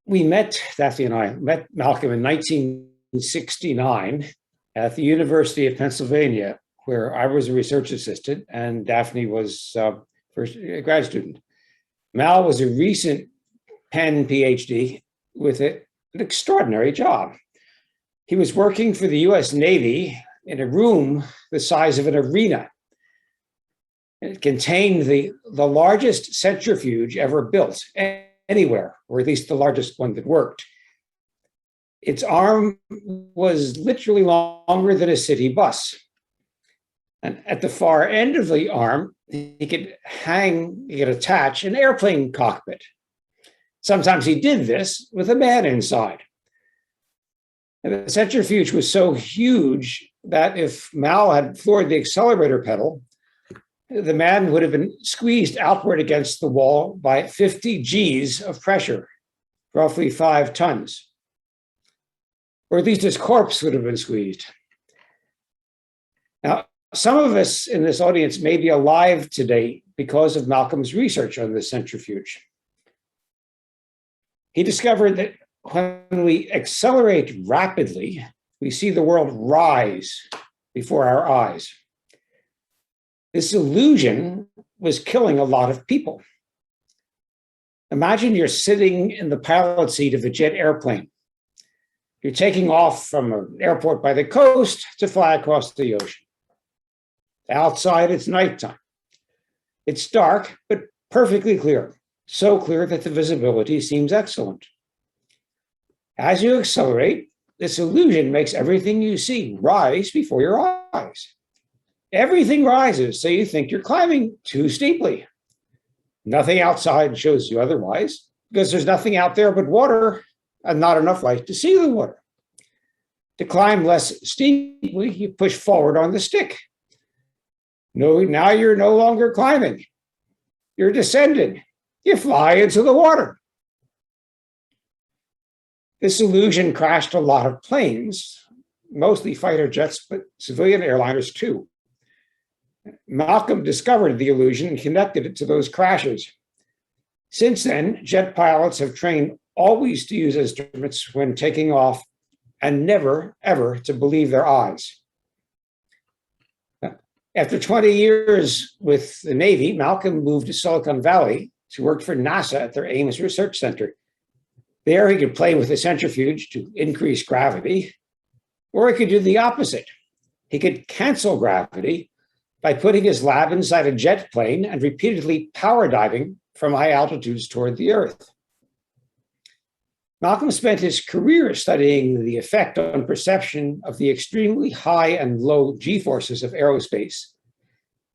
we met, Daphne and I met Malcolm in 1969 at the University of Pennsylvania, where I was a research assistant and Daphne was first a grad student. Mal was a recent Penn PhD with an extraordinary job. He was working for the US Navy in a room the size of an arena. It contained the largest centrifuge ever built anywhere, or at least the largest one that worked. Its arm was literally longer than a city bus. And at the far end of the arm, he could attach an airplane cockpit. Sometimes he did this with a man inside. And the centrifuge was so huge that if Mal had floored the accelerator pedal, the man would have been squeezed outward against the wall by 50 Gs of pressure, roughly 5 tons. Or at least his corpse would have been squeezed. Now, some of us in this audience may be alive today because of Malcolm's research on the centrifuge. He discovered that when we accelerate rapidly, we see the world rise before our eyes. This illusion was killing a lot of people. Imagine you're sitting in the pilot seat of a jet airplane. You're taking off from an airport by the coast to fly across the ocean. Outside, it's nighttime. It's dark, but perfectly clear. So clear that the visibility seems excellent. As you accelerate, this illusion makes everything you see rise before your eyes. Everything rises, so you think you're climbing too steeply. Nothing outside shows you otherwise, because there's nothing out there but water and not enough light to see the water. To climb less steeply, you push forward on the stick. No, now you're no longer climbing. You're descending. You fly into the water. This illusion crashed a lot of planes, mostly fighter jets, but civilian airliners too. Malcolm discovered the illusion and connected it to those crashes. Since then, jet pilots have trained always to use instruments when taking off and never, ever to believe their eyes. After 20 years with the Navy, Malcolm moved to Silicon Valley to work for NASA at their Ames Research Center. There, he could play with the centrifuge to increase gravity, or he could do the opposite. He could cancel gravity by putting his lab inside a jet plane and repeatedly power diving from high altitudes toward the Earth. Malcolm spent his career studying the effect on perception of the extremely high and low G-forces of aerospace,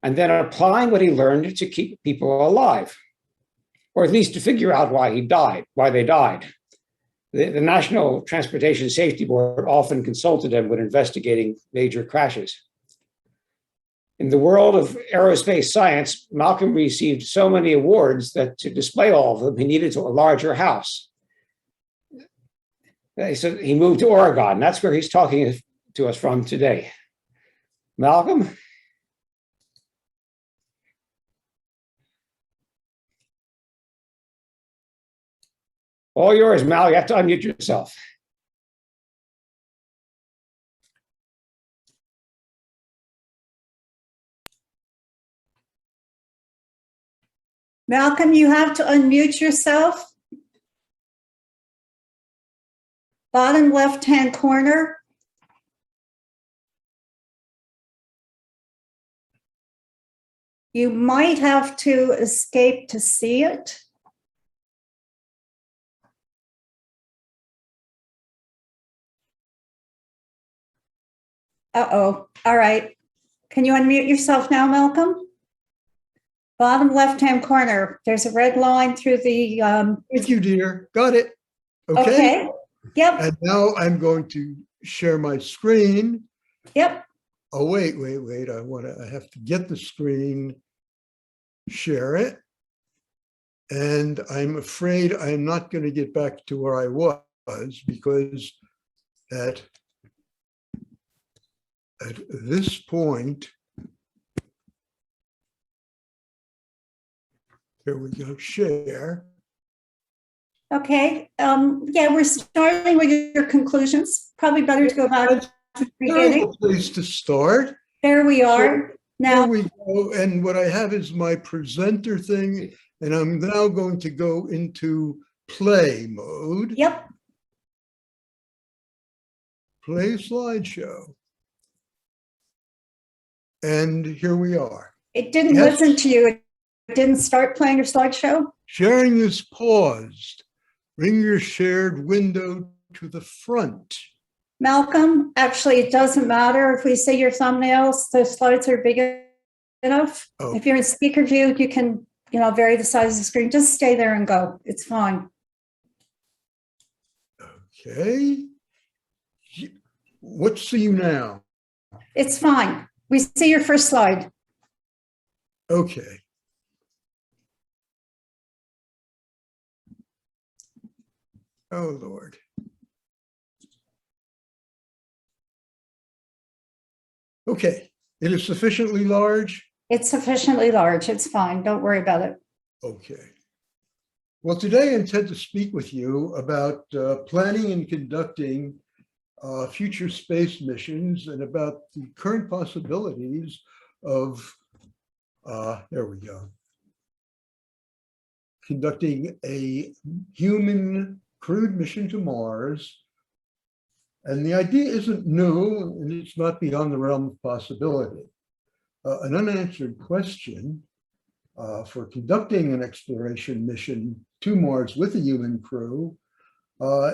and then applying what he learned to keep people alive, or at least to figure out why they died. The National Transportation Safety Board often consulted him when investigating major crashes. In the world of aerospace science, Malcolm received so many awards that to display all of them, he needed a larger house. So he moved to Oregon. That's where he's talking to us from today. Malcolm? All yours, Mal. You have to unmute yourself. Malcolm, you have to unmute yourself. Bottom left-hand corner. You might have to escape to see it. Uh-oh. All right. Can you unmute yourself now, Malcolm? Bottom left-hand corner. There's a red line through the... Thank you, dear. Got it. Okay. Yep. And now I'm going to share my screen. Yep. Oh, wait. I have to get the screen, share it. And I'm afraid I'm not going to get back to where I was because at this point, here we go, share. Okay, yeah, we're starting with your conclusions. Probably better to go back to the beginning. Terrible place to start. There we are. Now Now, we go, and what I have is my presenter thing, and I'm now going to go into play mode. yep, Play slideshow. And here we are. it didn't Yes. listen to you. It didn't start playing your slideshow. Sharing is paused. Bring your shared window to the front. Malcolm, actually, it doesn't matter if we see your thumbnails, the slides are big enough. Oh. If you're in speaker view, you can, vary the size of the screen. Just stay there and go. It's fine. Okay. What see you now? It's fine. We see your first slide. Okay. Oh, Lord. Okay. It is sufficiently large? It's sufficiently large. It's fine. Don't worry about it. Okay. Well, today I intend to speak with you about planning and conducting future space missions and about the current possibilities of, there we go, conducting a human crewed mission to Mars. And the idea isn't new, and it's not beyond the realm of possibility. An unanswered question for conducting an exploration mission to Mars with a human crew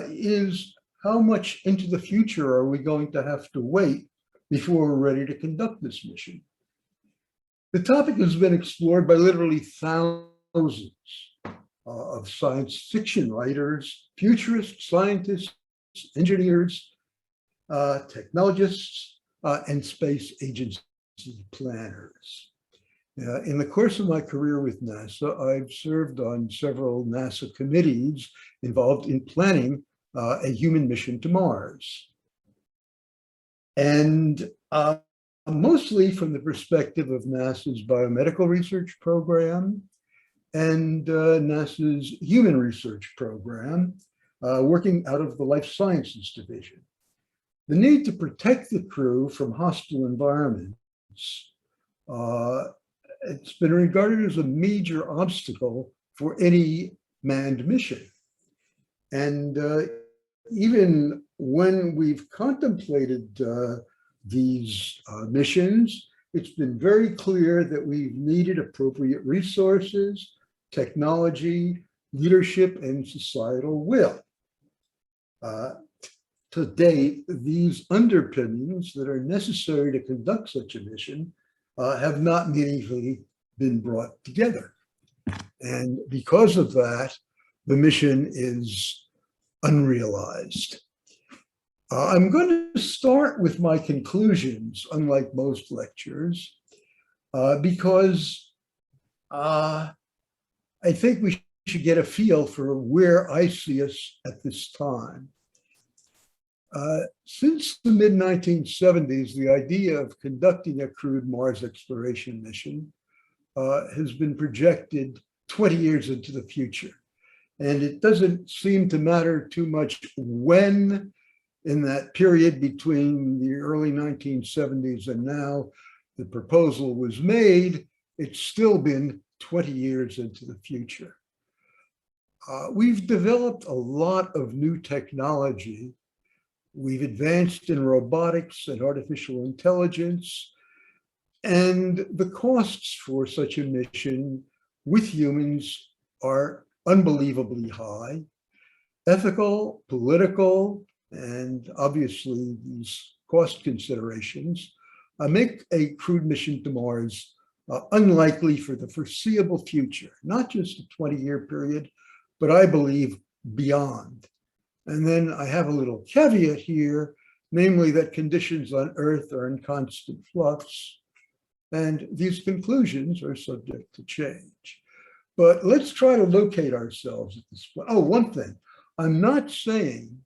is how much into the future are we going to have to wait before we're ready to conduct this mission? The topic has been explored by literally thousands of science fiction writers, futurists, scientists, engineers, technologists, and space agency planners. In the course of my career with NASA, I've served on several NASA committees involved in planning a human mission to Mars. And mostly from the perspective of NASA's biomedical research program and NASA's human research program, working out of the life sciences division. The need to protect the crew from hostile environments, it's been regarded as a major obstacle for any manned mission. And even when we've contemplated these missions, it's been very clear that we've needed appropriate resources, technology, leadership, and societal will. To date, these underpinnings that are necessary to conduct such a mission have not meaningfully been brought together. And because of that, the mission is unrealized. I'm going to start with my conclusions, unlike most lectures, because I think we should get a feel for where I see us at this time. Since the mid-1970s, the idea of conducting a crewed Mars exploration mission has been projected 20 years into the future. And it doesn't seem to matter too much when in that period between the early 1970s and now the proposal was made, it's still been 20 years into the future. We've developed a lot of new technology. We've advanced in robotics and artificial intelligence, and the costs for such a mission with humans are unbelievably high. Ethical, political, and obviously these cost considerations make a crewed mission to Mars unlikely for the foreseeable future, not just a 20-year period, but I believe beyond. And then I have a little caveat here, namely that conditions on Earth are in constant flux, and these conclusions are subject to change. But let's try to locate ourselves at this point. Oh, one thing, I'm not saying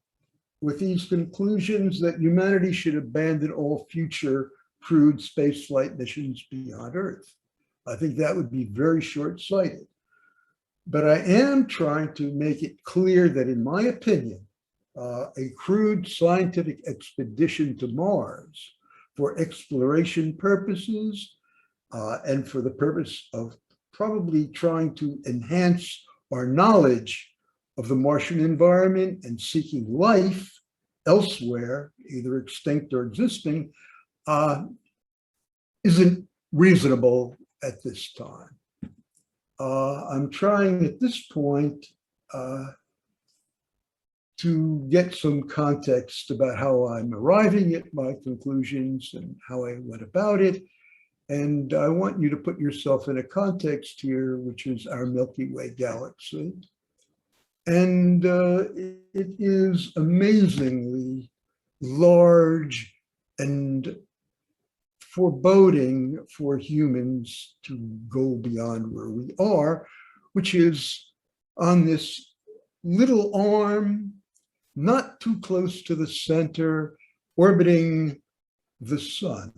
with these conclusions that humanity should abandon all future crewed spaceflight missions beyond Earth. I think that would be very short-sighted. But I am trying to make it clear that, in my opinion, a crude scientific expedition to Mars for exploration purposes and for the purpose of probably trying to enhance our knowledge of the Martian environment and seeking life elsewhere, either extinct or existing, isn't reasonable at this time. I'm trying at this point to get some context about how I'm arriving at my conclusions and how I went about it. And I want you to put yourself in a context here, which is our Milky Way galaxy. And it is amazingly large and foreboding for humans to go beyond where we are, which is on this little arm, not too close to the center, orbiting the sun.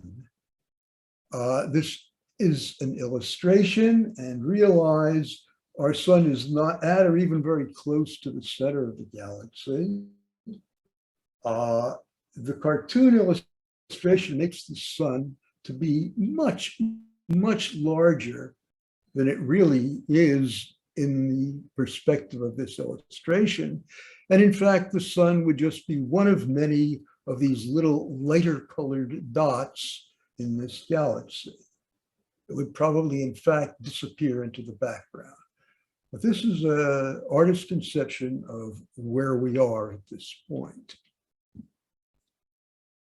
This is an illustration, and realize our sun is not at or even very close to the center of the galaxy. The cartoon illustration makes the sun to be much, much larger than it really is in the perspective of this illustration. And in fact, the sun would just be one of many of these little lighter colored dots in this galaxy. It would probably, in fact, disappear into the background. But this is an artist's conception of where we are at this point.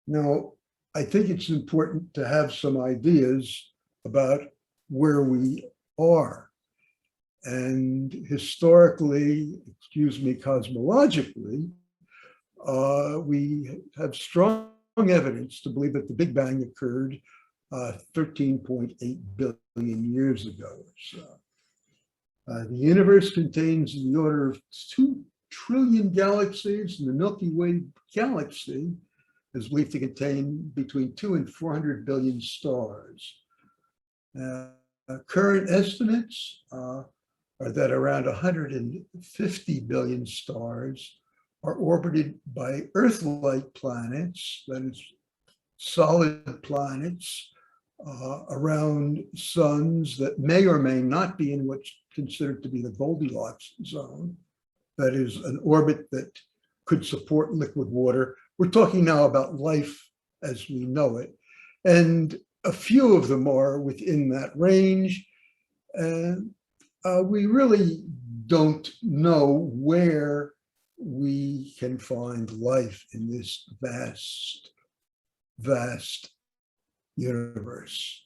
Now, I think it's important to have some ideas about where we are. And historically, cosmologically, we have strong evidence to believe that the Big Bang occurred 13.8 billion years ago or so. The universe contains the order of 2 trillion galaxies, and the Milky Way galaxy is believed to contain between 2 and 400 billion stars. Current estimates are that around 150 billion stars are orbited by Earth-like planets, that is, solid planets, around suns that may or may not be in what's considered to be the Goldilocks zone, that is, an orbit that could support liquid water. We're talking now about life as we know it. And a few of them are within that range. And we really don't know where we can find life in this vast, vast universe.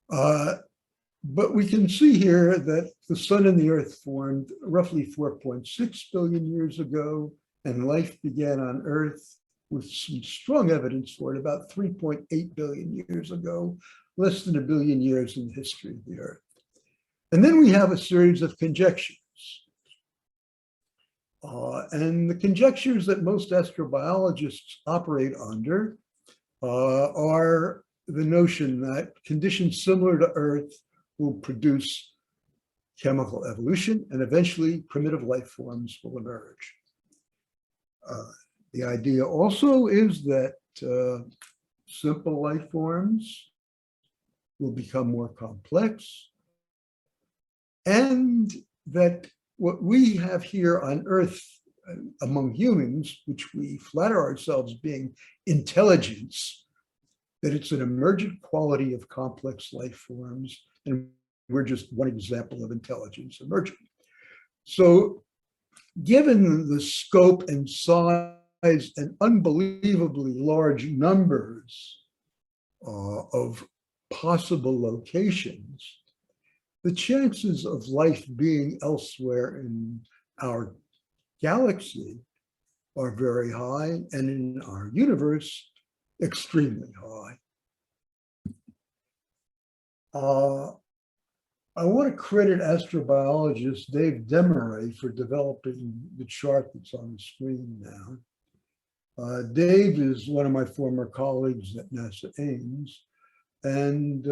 But we can see here that the sun and the earth formed roughly 4.6 billion years ago, and life began on Earth with some strong evidence for it about 3.8 billion years ago, less than a billion years in the history of the Earth. And then we have a series of conjectures. And the conjectures that most astrobiologists operate under are the notion that conditions similar to Earth will produce chemical evolution, and eventually primitive life forms will emerge. The idea also is that simple life forms will become more complex, and that what we have here on Earth among humans, which we flatter ourselves being intelligence, that it's an emergent quality of complex life forms, and we're just one example of intelligence emerging. So given the scope and size and unbelievably large numbers of possible locations, the chances of life being elsewhere in our galaxy are very high, and in our universe, extremely high. I want to credit astrobiologist Dave Demery for developing the chart that's on the screen now. Dave is one of my former colleagues at NASA Ames, and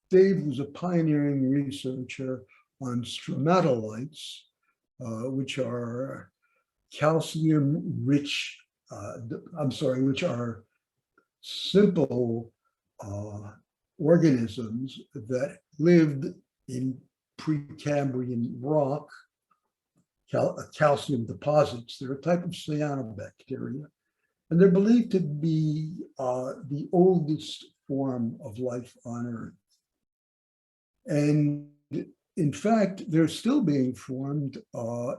Dave was a pioneering researcher on stromatolites, which are calcium-rich, which are simple organisms that lived in Precambrian rock, calcium deposits. They're a type of cyanobacteria, and they're believed to be the oldest form of life on Earth. And in fact, they're still being formed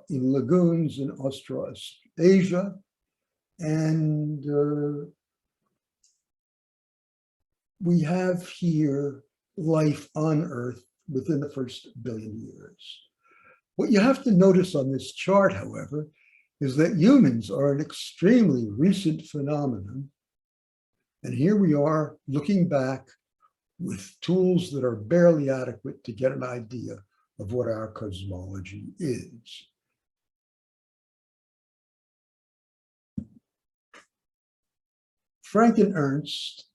in lagoons in Australasia, and we have here life on Earth within the first billion years. What you have to notice on this chart, however, is that humans are an extremely recent phenomenon. And here we are looking back with tools that are barely adequate to get an idea of what our cosmology is. Frank and Ernst,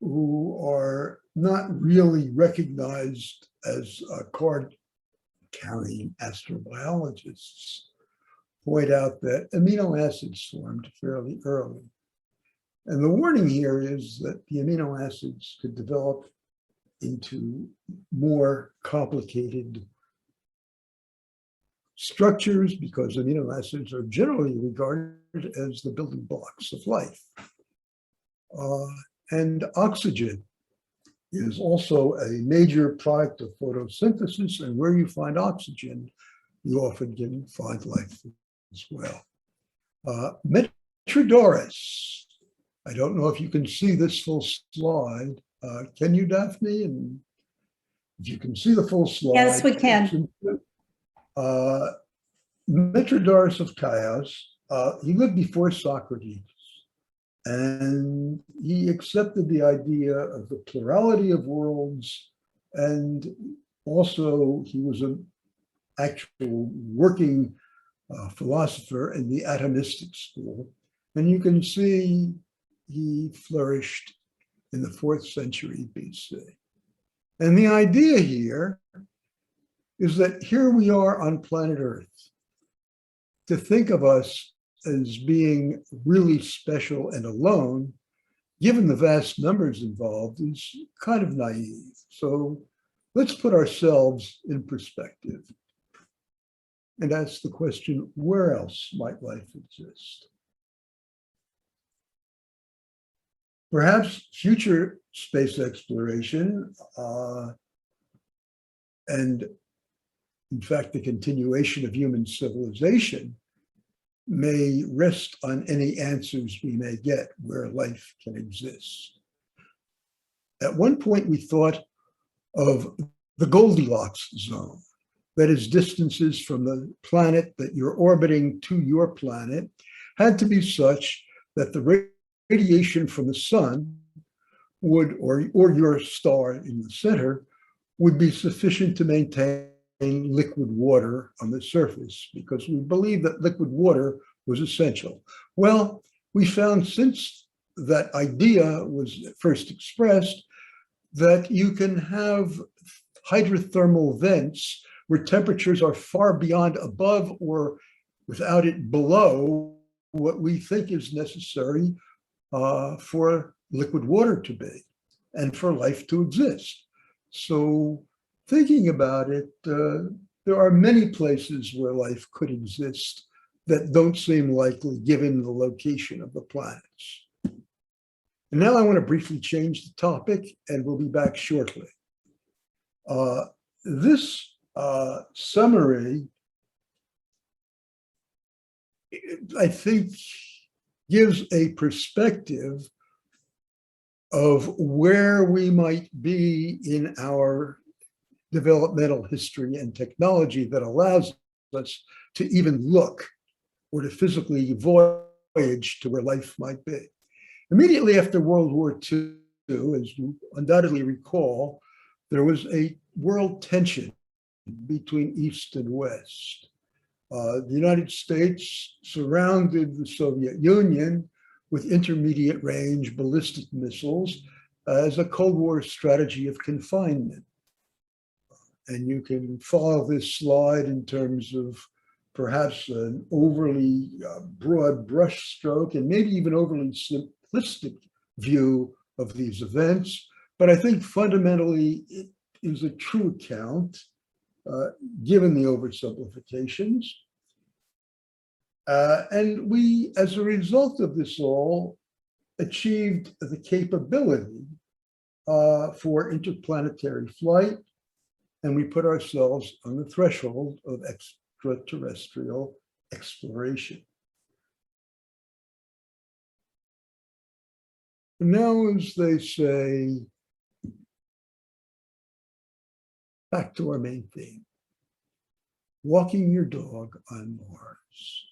who are not really recognized as card-carrying astrobiologists, point out that amino acids formed fairly early. And the warning here is that the amino acids could develop into more complicated structures because amino acids are generally regarded as the building blocks of life. And oxygen is also a major product of photosynthesis, and where you find oxygen, you often can find life as well. Metrodoris. I don't know if you can see this full slide. Can you, Daphne? And if you can see the full slide. Yes, we can. Metrodoris of Chios, he lived before Socrates, and he accepted the idea of the plurality of worlds, and also he was an actual working philosopher in the atomistic school. And you can see he flourished in the 4th century BC. And the idea here is that here we are on planet Earth. To think of us as being really special and alone, given the vast numbers involved, is kind of naive. So let's put ourselves in perspective and ask the question, where else might life exist? Perhaps future space exploration and, in fact, the continuation of human civilization may rest on any answers we may get where life can exist. At one point, we thought of the Goldilocks zone, that is, distances from the planet that you're orbiting to your planet had to be such that the radiation from the sun would, or your star in the center, would be sufficient to maintain liquid water on the surface, because we believe that liquid water was essential. Well, we found since that idea was first expressed that you can have hydrothermal vents where temperatures are far beyond above or without it below what we think is necessary for liquid water to be and for life to exist. So thinking about it, there are many places where life could exist that don't seem likely given the location of the planets. And now I want to briefly change the topic, and we'll be back shortly. This summary, I think, gives a perspective of where we might be in our developmental history and technology that allows us to even look or to physically voyage to where life might be. Immediately after World War II, as you undoubtedly recall, there was a world tension between East and West. The United States surrounded the Soviet Union with intermediate range ballistic missiles as a Cold War strategy of confinement. And you can follow this slide in terms of perhaps an overly broad brushstroke and maybe even overly simplistic view of these events. But I think fundamentally it is a true account, given the oversimplifications. And we, as a result of this all, achieved the capability for interplanetary flight, and we put ourselves on the threshold of extraterrestrial exploration. Now, as they say, back to our main theme, walking your dog on Mars.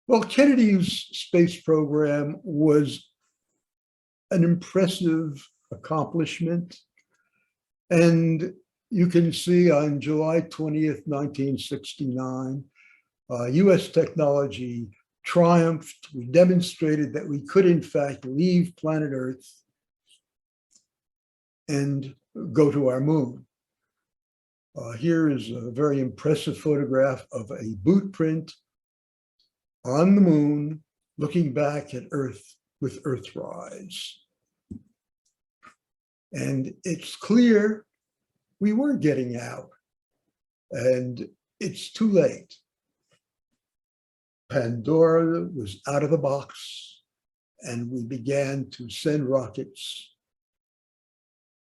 Well, Kennedy's space program was an impressive accomplishment. And you can see on July 20th, 1969, US technology triumphed. We demonstrated that we could, in fact, leave planet Earth and go to our moon. Here is a very impressive photograph of a boot print on the moon, looking back at Earth with Earthrise. And it's clear we were getting out, and it's too late. Pandora was out of the box, and we began to send rockets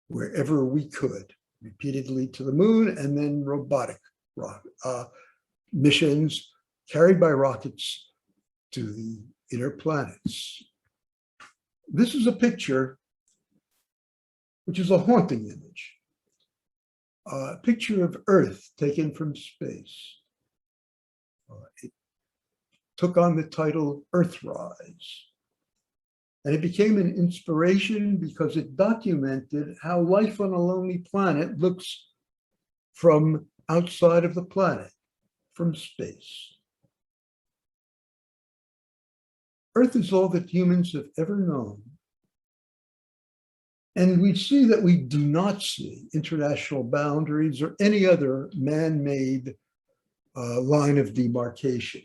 wherever we could, repeatedly to the moon, and then robotic missions carried by rockets to the inner planets. This is a picture, which is a haunting image, a picture of Earth taken from space. It took on the title Earthrise, and it became an inspiration because it documented how life on a lonely planet looks from outside of the planet, from space. Earth is all that humans have ever known. And we see that we do not see international boundaries or any other man-made line of demarcation.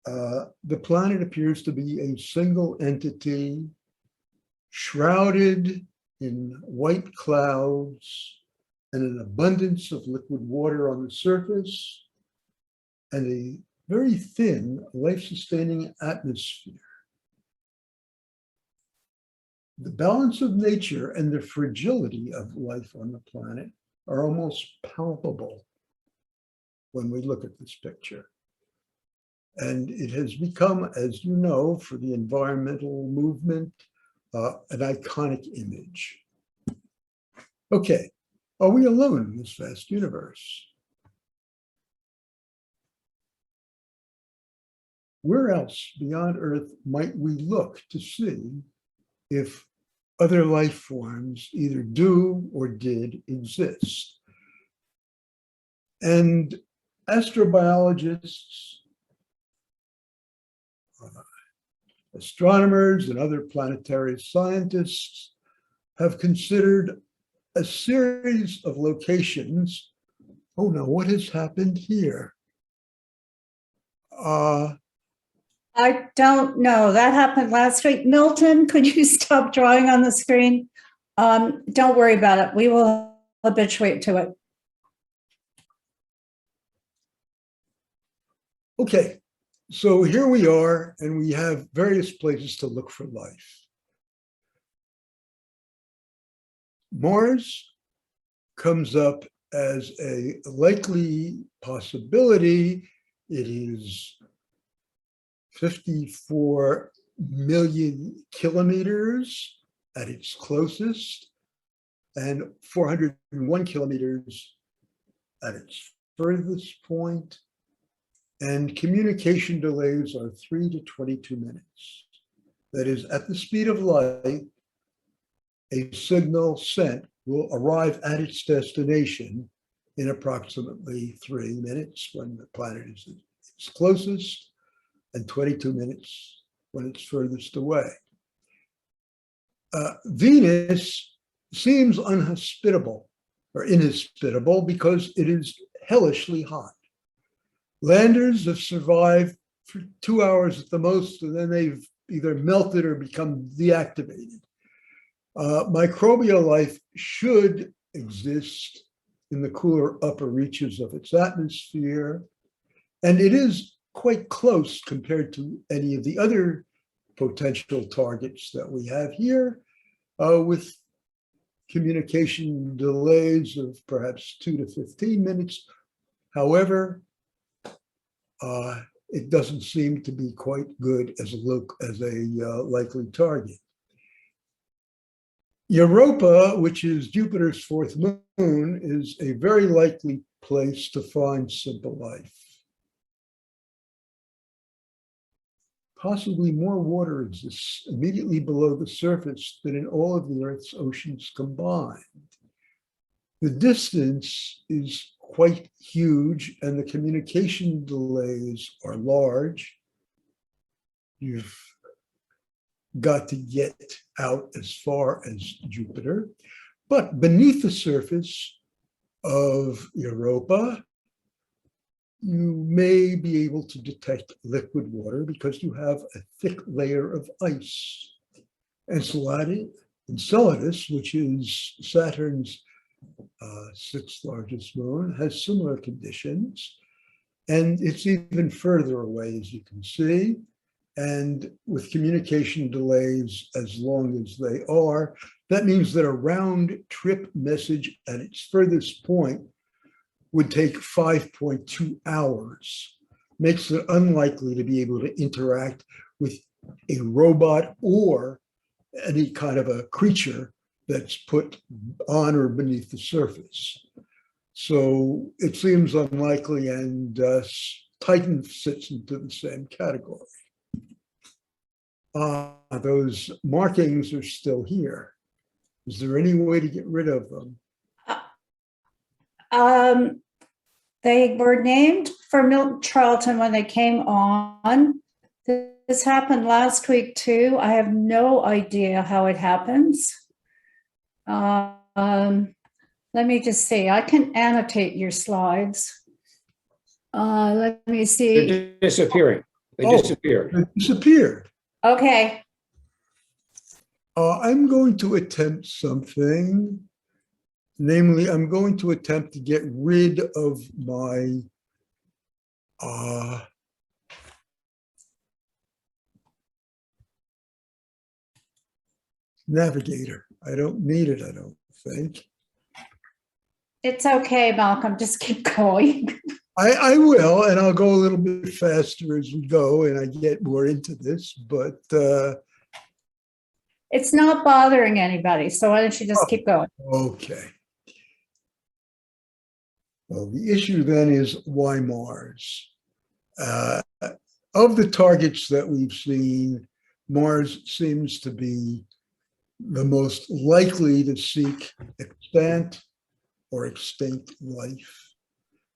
The planet appears to be a single entity, shrouded in white clouds and an abundance of liquid water on the surface, and a very thin, life-sustaining atmosphere. The balance of nature and the fragility of life on the planet are almost palpable when we look at this picture. And it has become, as you know, for the environmental movement, an iconic image. Okay, are we alone in this vast universe? Where else beyond Earth might we look to see if other life forms either do or did exist? And astrobiologists, astronomers, and other planetary scientists have considered a series of locations. Oh no, what has happened here? I don't know. That happened last week. Milton, could you stop drawing on the screen? Don't worry about it. We will habituate to it. Okay, so here we are, and we have various places to look for life. Mars comes up as a likely possibility. It is 54 million kilometers at its closest, and 401 kilometers at its furthest point. And communication delays are 3 to 22 minutes. That is, at the speed of light, a signal sent will arrive at its destination in approximately 3 minutes when the planet is at its closest, and 22 minutes when it's furthest away. Venus seems unhospitable or inhospitable because it is hellishly hot. Landers have survived for 2 hours at the most, and then they've either melted or become deactivated. Microbial life should exist in the cooler upper reaches of its atmosphere, and it is quite close compared to any of the other potential targets that we have here, with communication delays of perhaps 2 to 15 minutes. However, it doesn't seem to be quite good as a likely target. Europa, which is Jupiter's fourth moon, is a very likely place to find simple life. Possibly more water exists immediately below the surface than in all of the Earth's oceans combined. The distance is quite huge and the communication delays are large. You've got to get out as far as Jupiter, but beneath the surface of Europa, you may be able to detect liquid water because you have a thick layer of ice. Enceladus, which is Saturn's sixth largest moon, has similar conditions, and it's even further away, as you can see. And with communication delays as long as they are, that means that a round trip message at its furthest point would take 5.2 hours. Makes it unlikely to be able to interact with a robot or any kind of a creature that's put on or beneath the surface. So it seems unlikely, and Titan sits into the same category. Those markings are still here. Is there any way to get rid of them? They were named for Milton Charlton when they came on. This happened last week too. I have no idea how it happens. Let me just see. I can annotate your slides. Let me see. They're disappearing. They disappeared. They disappeared. Okay. I'm going to attempt something. Namely, I'm going to attempt to get rid of my navigator. I don't need it, I don't think. It's okay, Malcolm. Just keep going. I will, and I'll go a little bit faster as we go and I get more into this, but it's not bothering anybody, so why don't you just keep going? Okay. Well, the issue then is why Mars? Of the targets that we've seen, Mars seems to be the most likely to seek extant or extinct life.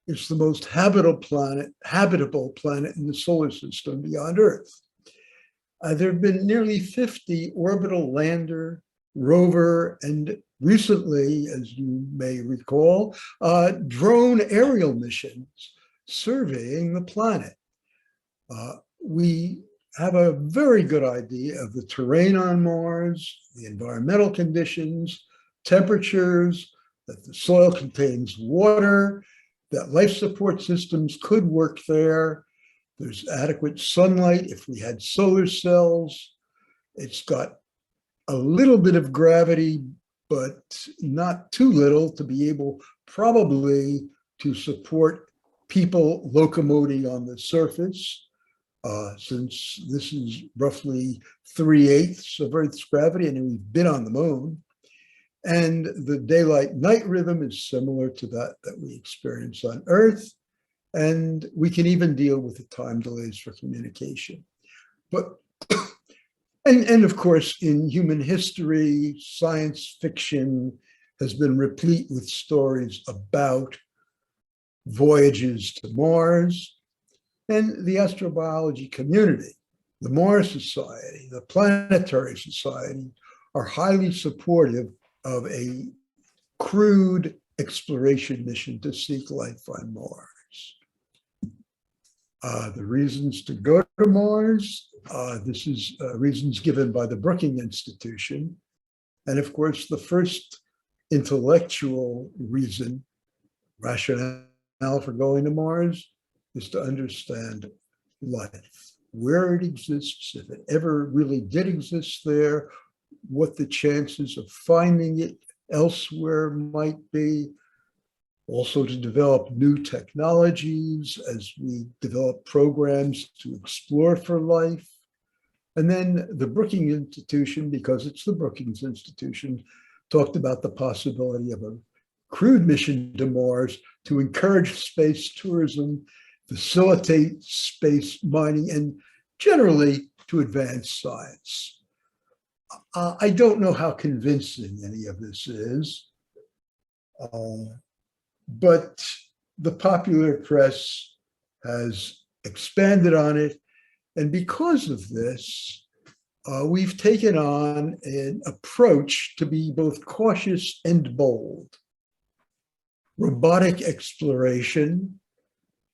It's the most habitable planet in the solar system beyond Earth. There have been nearly 50 orbital lander, rover, and recently, as you may recall, drone aerial missions surveying the planet. We have a very good idea of the terrain on Mars, the environmental conditions, temperatures, that the soil contains water, that life support systems could work there. There's adequate sunlight if we had solar cells. It's got a little bit of gravity, but not too little to be able probably to support people locomoting on the surface, since this is roughly 3/8 of Earth's gravity, and we've been on the moon. And the daylight-night rhythm is similar to that we experience on Earth. And we can even deal with the time delays for communication. But, and of course, in human history, science fiction has been replete with stories about voyages to Mars, and the astrobiology community, the Mars Society, the Planetary Society, are highly supportive of a crewed exploration mission to seek life on Mars. The reasons to go to Mars, this is reasons given by the Brookings Institution. And of course, the first intellectual reason, rationale for going to Mars, is to understand life, where it exists, if it ever really did exist there, what the chances of finding it elsewhere might be, also to develop new technologies as we develop programs to explore for life. And then the Brookings Institution, because it's the Brookings Institution, talked about the possibility of a crewed mission to Mars to encourage space tourism, facilitate space mining, and generally to advance science. I don't know how convincing any of this is, but the popular press has expanded on it. And because of this, we've taken on an approach to be both cautious and bold. Robotic exploration,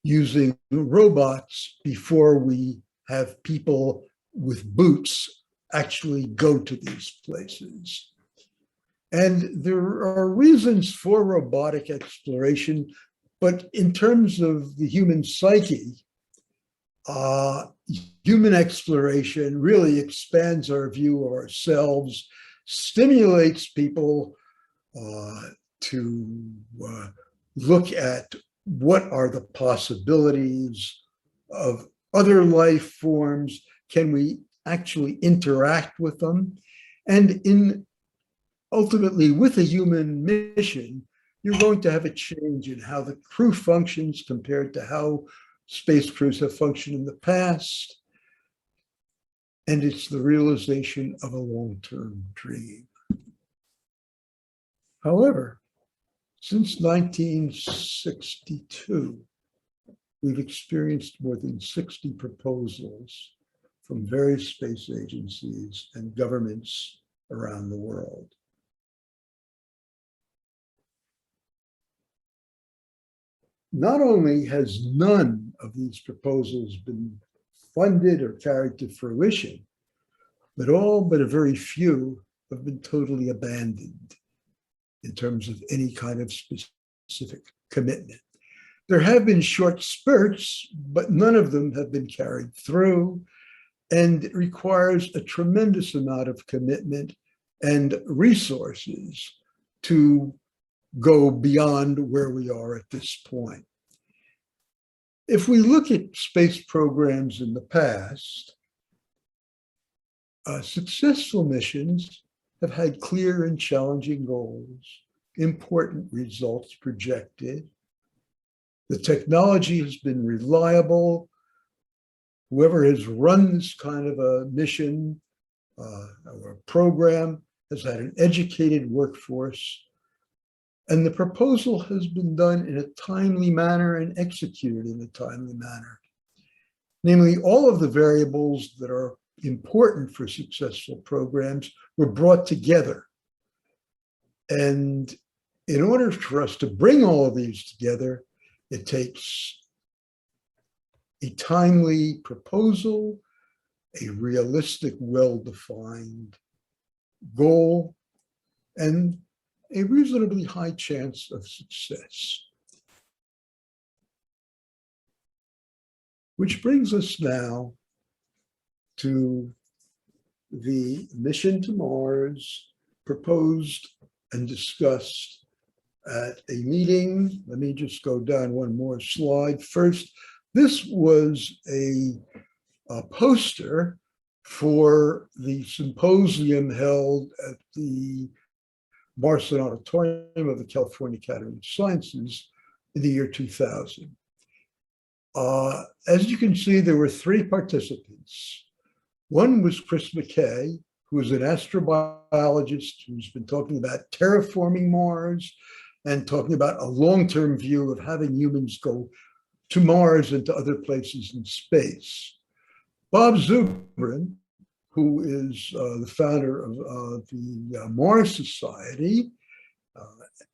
using robots before we have people with boots actually go to these places. And there are reasons for robotic exploration, but in terms of the human psyche, human exploration really expands our view of ourselves, stimulates people to look at what are the possibilities of other life forms, can we actually interact with them? And ultimately, with a human mission, you're going to have a change in how the crew functions compared to how space crews have functioned in the past. And it's the realization of a long-term dream. However, since 1962, we've experienced more than 60 proposals from various space agencies and governments around the world. Not only has none of these proposals been funded or carried to fruition, but all but a very few have been totally abandoned in terms of any kind of specific commitment. There have been short spurts, but none of them have been carried through, and it requires a tremendous amount of commitment and resources to go beyond where we are at this point. If we look at space programs in the past, successful missions have had clear and challenging goals, important results projected. The technology has been reliable. Whoever has run this kind of a mission or a program has had an educated workforce. And the proposal has been done in a timely manner and executed in a timely manner. Namely, all of the variables that are important for successful programs were brought together. And in order for us to bring all of these together, it takes a timely proposal, a realistic, well-defined goal, and a reasonably high chance of success. Which brings us now to the mission to Mars proposed and discussed at a meeting. Let me just go down one more slide. First, this was a poster for the symposium held at the Marston Auditorium of the California Academy of Sciences in the year 2000. As you can see, there were 3 participants. One was Chris McKay, who is an astrobiologist who's been talking about terraforming Mars and talking about a long-term view of having humans go to Mars and to other places in space. Bob Zubrin, who is the founder of the Mars Society,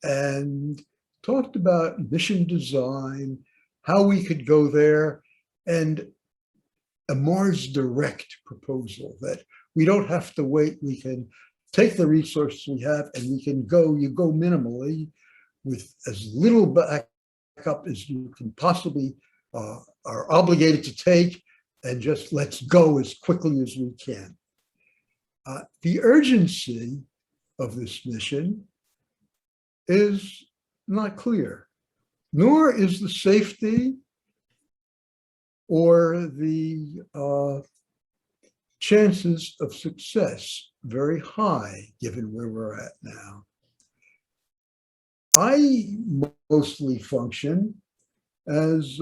and talked about mission design, how we could go there, and a Mars Direct proposal that we don't have to wait. We can take the resources we have and we can go, you go minimally with as little backup as you can possibly are obligated to take, and just let's go as quickly as we can. The urgency of this mission is not clear, nor is the safety or the chances of success very high given where we're at now. I mostly function as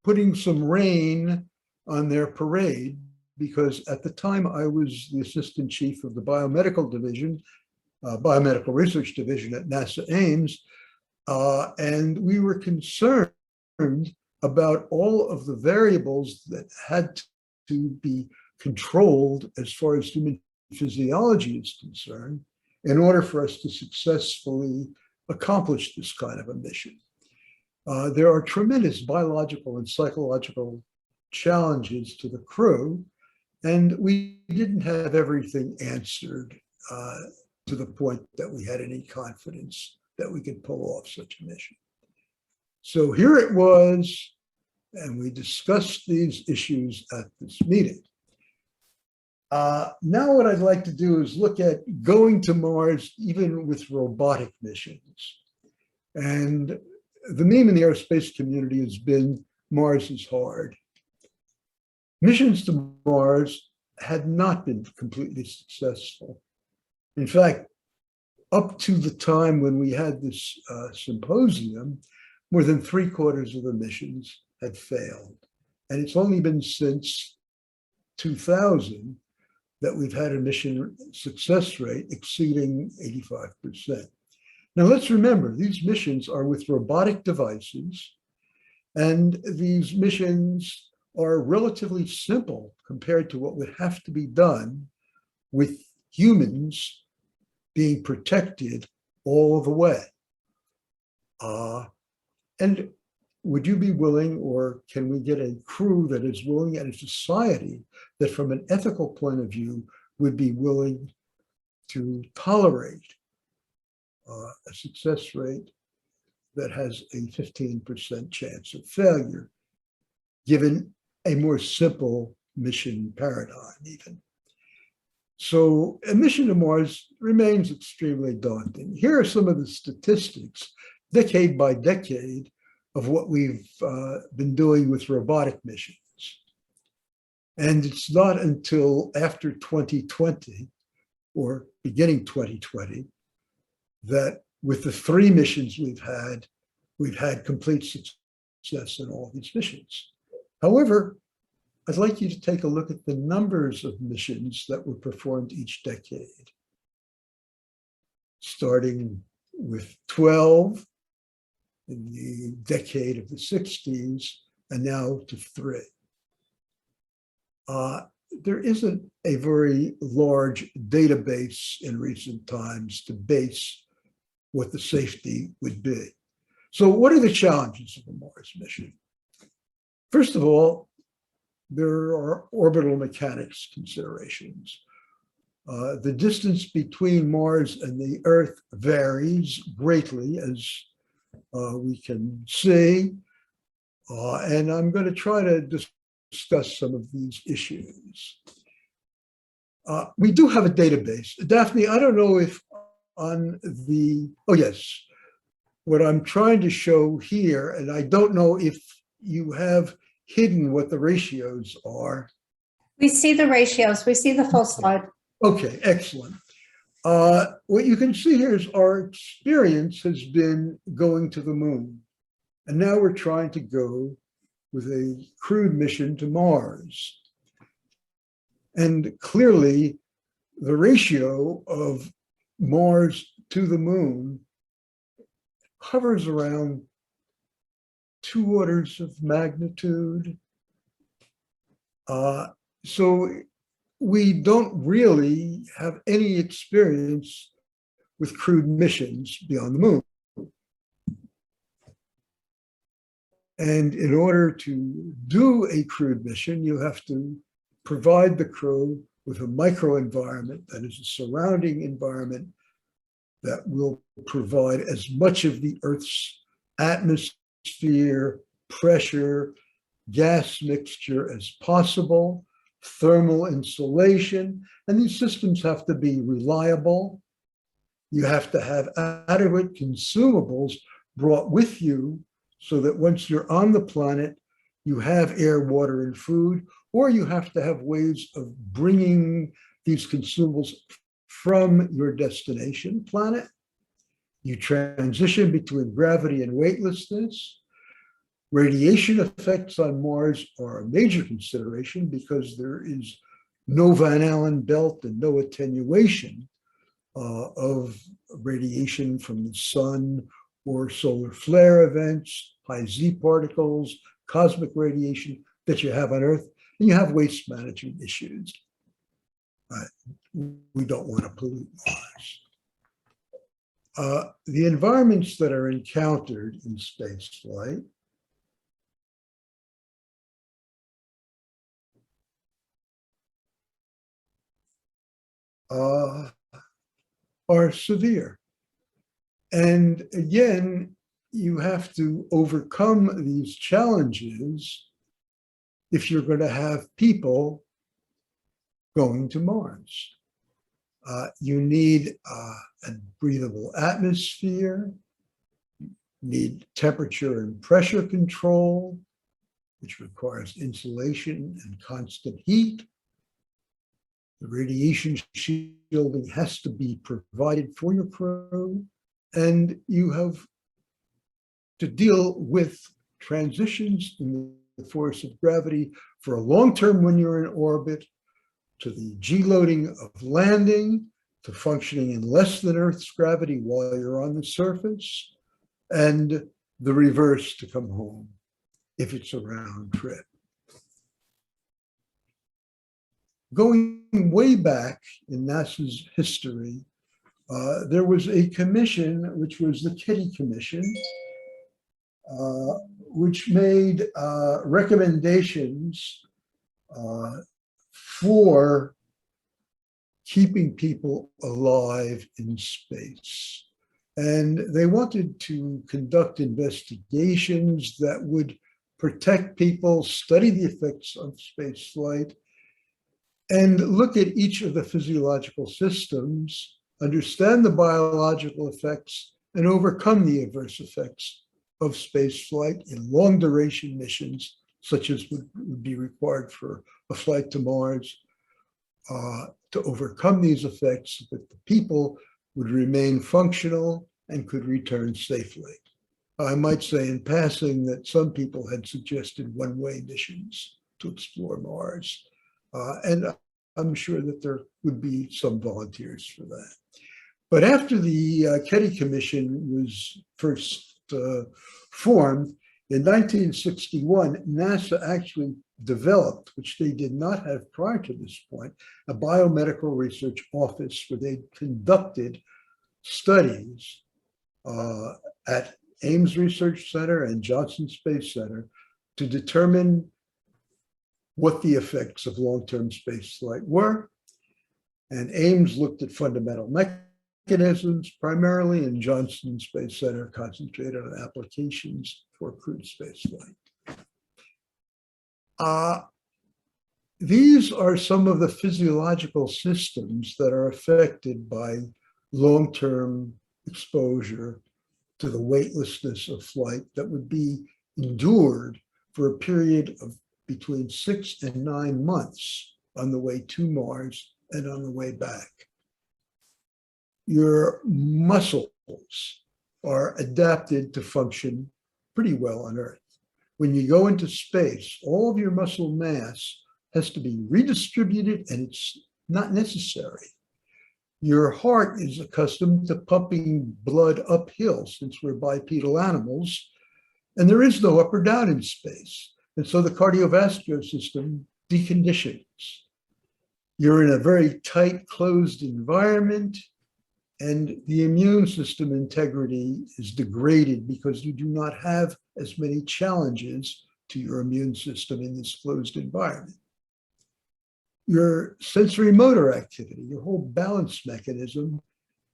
putting some rain on their parade, because at the time I was the assistant chief of the biomedical division, biomedical research division at NASA Ames, and we were concerned about all of the variables that had to be controlled as far as human physiology is concerned in order for us to successfully accomplish this kind of a mission. There are tremendous biological and psychological challenges to the crew, and we didn't have everything answered to the point that we had any confidence that we could pull off such a mission. So here it was, and we discussed these issues at this meeting. Now what I'd like to do is look at going to Mars even with robotic missions. And the meme in the aerospace community has been Mars is hard. Missions to Mars had not been completely successful. In fact, up to the time when we had this symposium, more than 3/4 of the missions had failed. And it's only been since 2000 that we've had a mission success rate exceeding 85%. Now let's remember, these missions are with robotic devices, and these missions are relatively simple compared to what would have to be done with humans being protected all the way. And would you be willing, or can we get a crew that is willing, and a society that from an ethical point of view would be willing to tolerate a success rate that has a 15% chance of failure, given a more simple mission paradigm even? So a mission to Mars remains extremely daunting. Here are some of the statistics, decade by decade, of what we've been doing with robotic missions. And it's not until after 2020, or beginning 2020, that with the 3 missions we've had complete success in all these missions. However, I'd like you to take a look at the numbers of missions that were performed each decade, starting with 12 in the decade of the 60s, and now to 3. There isn't a very large database in recent times to base what the safety would be. So what are the challenges of a Mars mission? First of all, there are orbital mechanics considerations. The distance between Mars and the Earth varies greatly, as we can see, and I'm going to try to discuss some of these issues. We do have a database. Daphne, I don't know if on the, oh yes, what I'm trying to show here, and I don't know if you have hidden what the ratios are. We see the ratios. We see the full slide. Okay, excellent. What you can see here is our experience has been going to the moon. And now we're trying to go with a crewed mission to Mars. And clearly, the ratio of Mars to the moon hovers around 2 orders of magnitude. So we don't really have any experience with crewed missions beyond the moon. And in order to do a crewed mission, you have to provide the crew with a microenvironment, that is a surrounding environment that will provide as much of the Earth's atmosphere, pressure, gas mixture as possible, thermal insulation, and these systems have to be reliable. You have to have adequate consumables brought with you so that once you're on the planet, you have air, water, and food, or you have to have ways of bringing these consumables from your destination planet. You transition between gravity and weightlessness. Radiation effects on Mars are a major consideration because there is no Van Allen belt and no attenuation of radiation from the sun or solar flare events, high Z particles, cosmic radiation that you have on Earth, and you have waste management issues. We don't want to pollute Mars. The environments that are encountered in space flight are severe. And again, you have to overcome these challenges if you're going to have people going to Mars. You need a breathable atmosphere, you need temperature and pressure control, which requires insulation and constant heat. The radiation shielding has to be provided for your crew, and you have to deal with transitions in the force of gravity for a long term when you're in orbit, to the G-loading of landing, to functioning in less than Earth's gravity while you're on the surface, and the reverse to come home if it's a round trip. Going way back in NASA's history, there was a commission, which was the Kitty Commission, which made recommendations for keeping people alive in space. And they wanted to conduct investigations that would protect people, study the effects of space flight, and look at each of the physiological systems, understand the biological effects, and overcome the adverse effects of space flight in long duration missions, such as would be required for a flight to Mars, to overcome these effects so that the people would remain functional and could return safely. I might say in passing that some people had suggested one-way missions to explore Mars. And I'm sure that there would be some volunteers for that. But after the Kitty Commission was first formed, in 1961, NASA actually developed, which they did not have prior to this point, a biomedical research office where they conducted studies at Ames Research Center and Johnson Space Center to determine what the effects of long-term space flight were. And Ames looked at fundamental mechanisms primarily, and Johnson Space Center concentrated on applications for crewed space flight. These are some of the physiological systems that are affected by long-term exposure to the weightlessness of flight that would be endured for a period of between 6 and 9 months on the way to Mars and on the way back. Your muscles are adapted to function pretty well on Earth. When you go into space, all of your muscle mass has to be redistributed, and it's not necessary. Your heart is accustomed to pumping blood uphill since we're bipedal animals, and there is no up or down in space. And so the cardiovascular system deconditions. You're in a very tight, closed environment, And the immune system integrity is degraded because you do not have as many challenges to your immune system in this closed environment. Your sensory motor activity, your whole balance mechanism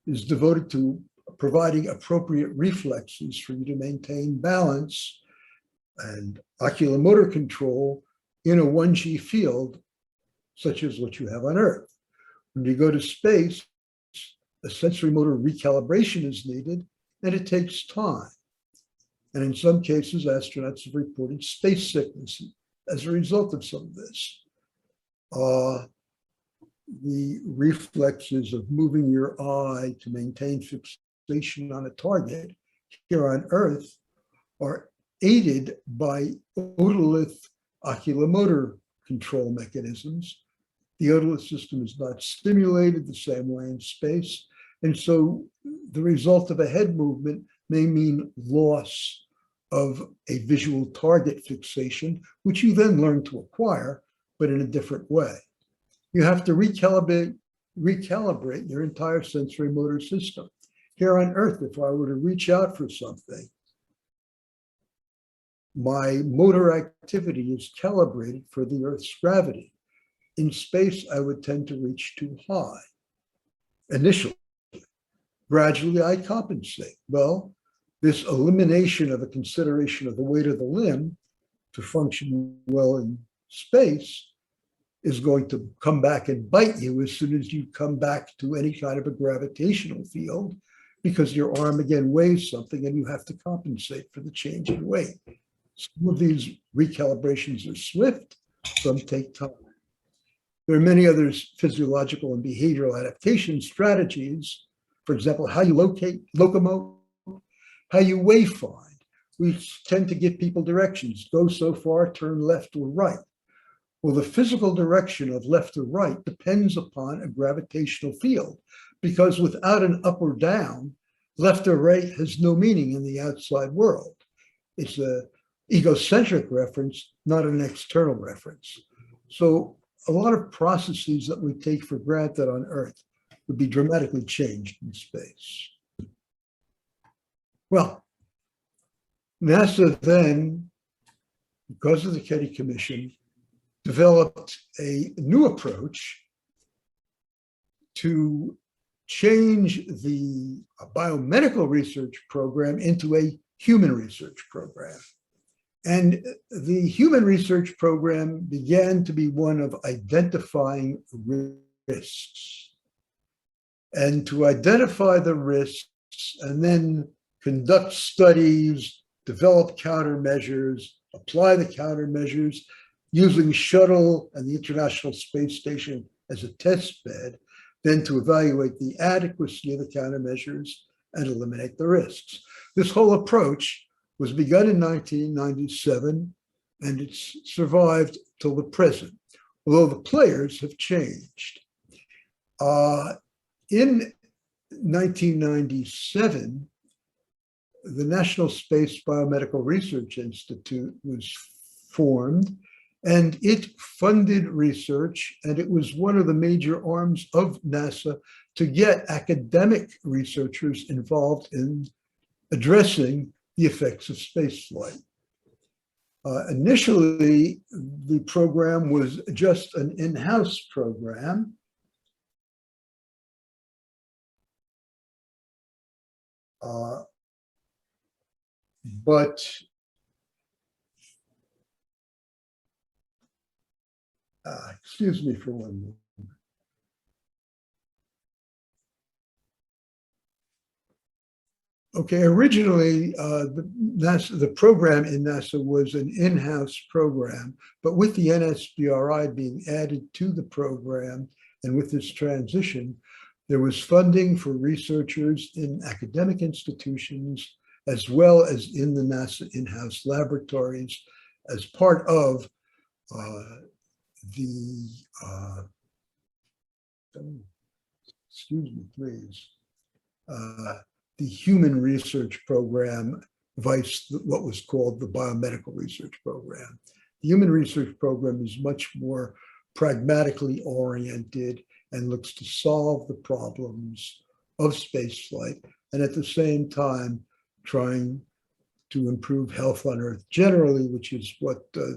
is devoted to providing appropriate reflexes for you to maintain balance and oculomotor control in a 1G field, such as what you have on Earth. When you go to space, a sensory motor recalibration is needed, and it takes time. And in some cases, astronauts have reported space sickness as a result of some of this. The reflexes of moving your eye to maintain fixation on a target here on Earth are aided by otolith oculomotor control mechanisms. The otolith system is not stimulated the same way in space. And so the result of a head movement may mean loss of a visual target fixation, which you then learn to acquire, but in a different way. You have to recalibrate your entire sensory motor system. Here on Earth, if I were to reach out for something, my motor activity is calibrated for the Earth's gravity. In space, I would tend to reach too high initially. Gradually, I compensate. Well, this elimination of a consideration of the weight of the limb to function well in space is going to come back and bite you as soon as you come back to any kind of a gravitational field, because your arm again weighs something and you have to compensate for the change in weight. Some of these recalibrations are swift, some take time. There are many other physiological and behavioral adaptation strategies. For example, how you locomote, how you wayfind. We tend to give people directions, go so far, turn left or right. Well, the physical direction of left or right depends upon a gravitational field, because without an up or down, left or right has no meaning in the outside world. It's an egocentric reference, not an external reference. So a lot of processes that we take for granted on Earth would be dramatically changed in space. Well, NASA then, because of the Kennedy Commission, developed a new approach to change the biomedical research program into a human research program. And the human research program began to be one of identifying risks. And to identify the risks and then conduct studies, develop countermeasures, apply the countermeasures, using shuttle and the International Space Station as a test bed, then to evaluate the adequacy of the countermeasures and eliminate the risks. This whole approach was begun in 1997, and it's survived till the present, although the players have changed. In 1997, the National Space Biomedical Research Institute was formed, and it funded research, and it was one of the major arms of NASA to get academic researchers involved in addressing the effects of spaceflight. Initially, the program was just an in-house program. But excuse me for one moment. Okay, originally the program in NASA was an in-house program, but with the NSBRI being added to the program and with this transition, there was funding for researchers in academic institutions as well as in the NASA in-house laboratories as part of excuse me, please, the human research program, vice what was called the biomedical research program. The human research program is much more pragmatically oriented and looks to solve the problems of spaceflight, and at the same time trying to improve health on Earth generally, which is what the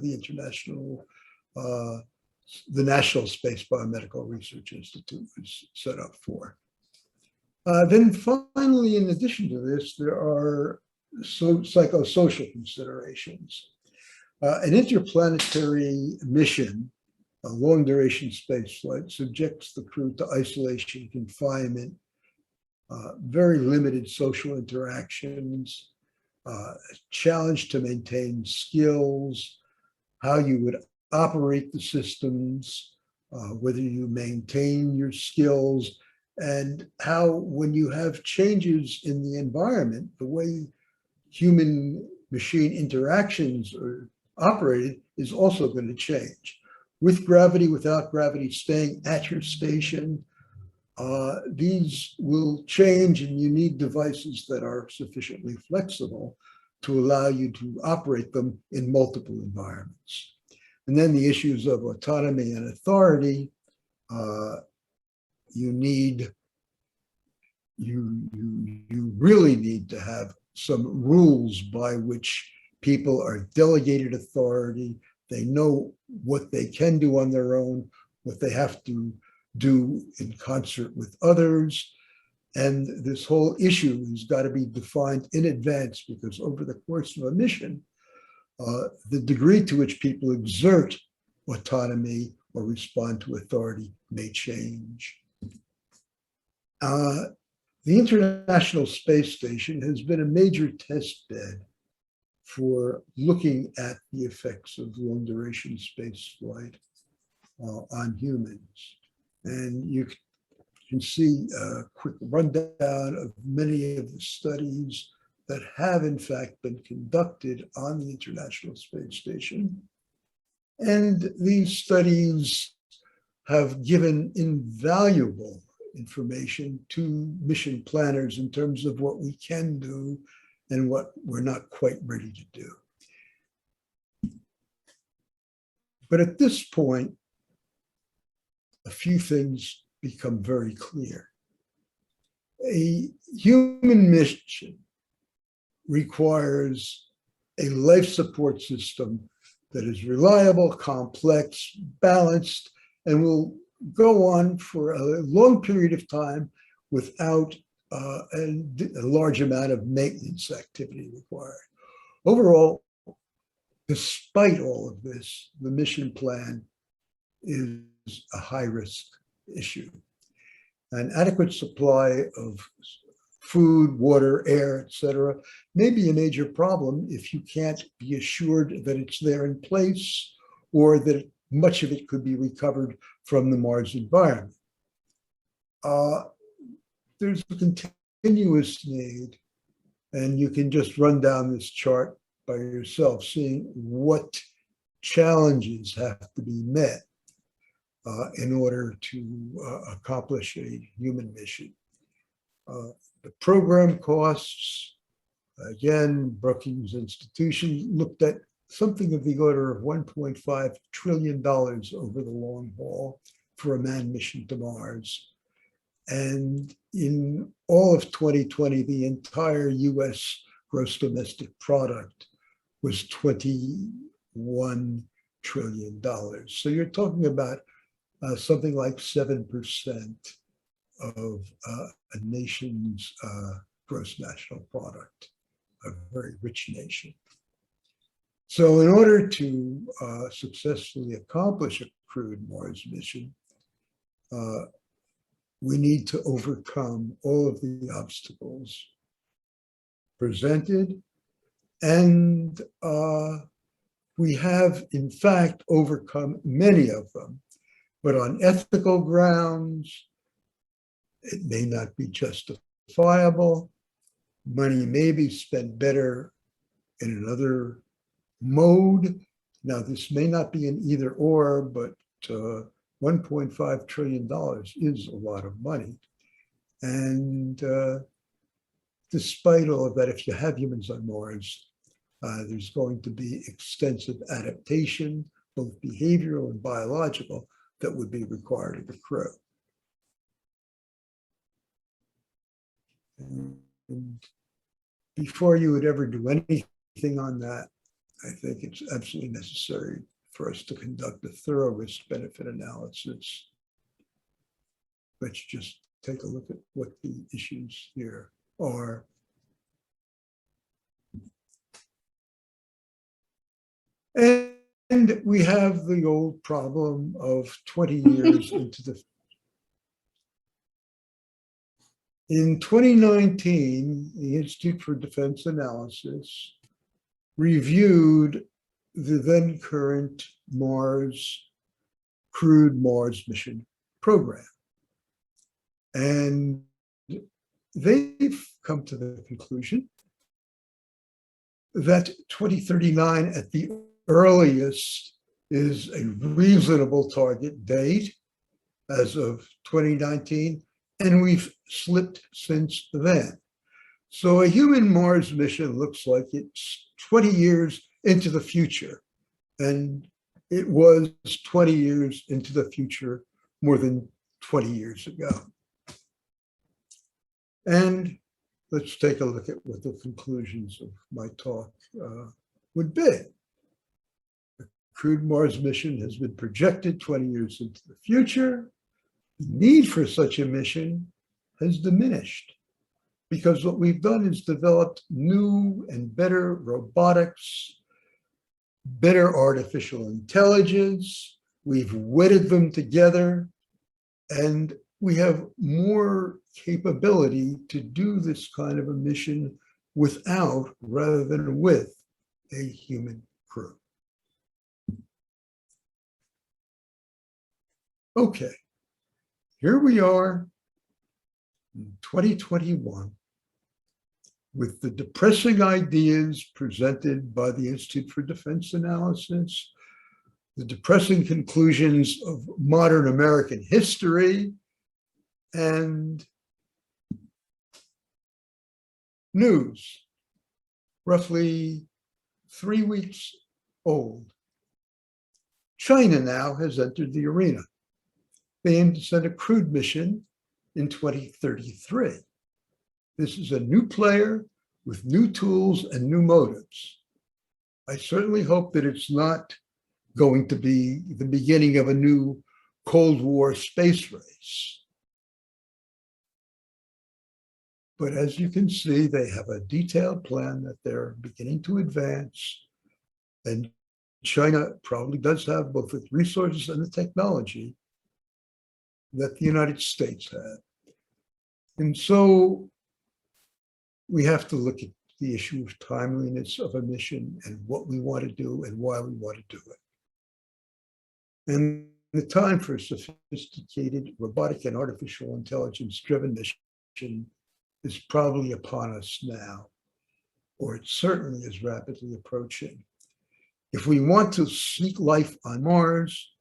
National Space Biomedical Research Institute was set up for. Then finally, in addition to this, there are psychosocial considerations. An interplanetary mission, a long duration space flight, subjects the crew to isolation, confinement, very limited social interactions, a challenge to maintain skills, how you would operate the systems, whether you maintain your skills, and how, when you have changes in the environment, the way human-machine interactions are operated is also going to change. With gravity, without gravity, staying at your station, these will change, and you need devices that are sufficiently flexible to allow you to operate them in multiple environments. And then the issues of autonomy and authority. You really need to have some rules by which people are delegated authority. They know what they can do on their own, what they have to do in concert with others. And this whole issue has got to be defined in advance, because over the course of a mission, the degree to which people exert autonomy or respond to authority may change. The International Space Station has been a major test bed for looking at the effects of long duration space flight on humans. And you can see a quick rundown of many of the studies that have in fact been conducted on the International Space Station. And these studies have given invaluable information to mission planners in terms of what we can do and what we're not quite ready to do. But at this point, a few things become very clear. A human mission requires a life support system that is reliable, complex, balanced, and will go on for a long period of time without a large amount of maintenance activity required. Overall, despite all of this, the mission plan is a high-risk issue. An adequate supply of food, water, air, etc., may be a major problem if you can't be assured that it's there in place, or that much of it could be recovered from the Mars environment. There's a continuous need, and you can just run down this chart by yourself, seeing what challenges have to be met in order to accomplish a human mission. The program costs, again, Brookings Institution looked at something of the order of $1.5 trillion over the long haul for a manned mission to Mars. And in all of 2020, the entire US gross domestic product was $21 trillion. So you're talking about something like 7% of a nation's gross national product, a very rich nation. So in order to successfully accomplish a crewed Mars mission, we need to overcome all of the obstacles presented. And we have, in fact, overcome many of them. But on ethical grounds, it may not be justifiable. Money may be spent better in another mode. Now, this may not be an either or, but $1.5 trillion is a lot of money. And despite all of that, if you have humans on Mars, there's going to be extensive adaptation, both behavioral and biological, that would be required of the crew. And before you would ever do anything on that, I think it's absolutely necessary for us to conduct a thorough risk-benefit analysis. Let's just take a look at what the issues here are. And we have the old problem of 20 years into the. In 2019, the Institute for Defense Analysis reviewed the then current crewed Mars mission program. And they've come to the conclusion that 2039 at the earliest is a reasonable target date as of 2019, and we've slipped since then. So a human Mars mission looks like it's 20 years into the future, and it was 20 years into the future more than 20 years ago. And let's take a look at what the conclusions of my talk would be. The crewed Mars mission has been projected 20 years into the future. The need for such a mission has diminished because what we've done is developed new and better robotics, better artificial intelligence. We've wedded them together, and we have more capability to do this kind of a mission without rather than with a human crew. Okay, here we are in 2021 with the depressing ideas presented by the Institute for Defense Analysis, the depressing conclusions of modern American history, and news, roughly 3 weeks old. China now has entered the arena. They aim to send a crewed mission in 2033. This is a new player with new tools and new motives. I certainly hope that it's not going to be the beginning of a new Cold War space race. But as you can see, they have a detailed plan that they're beginning to advance. And China probably does have both the resources and the technology that the United States had. And so we have to look at the issue of timeliness of a mission and what we want to do and why we want to do it. And the time for a sophisticated robotic and artificial intelligence-driven mission is probably upon us now, or it certainly is rapidly approaching. If we want to seek life on Mars,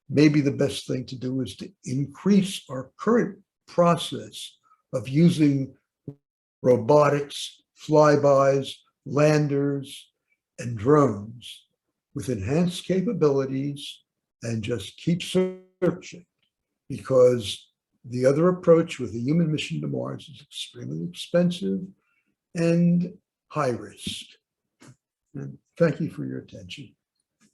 maybe the best thing to do is to increase our current process of using robotics, flybys, landers, and drones with enhanced capabilities and just keep searching, because the other approach with a human mission to Mars is extremely expensive and high risk. And thank you for your attention.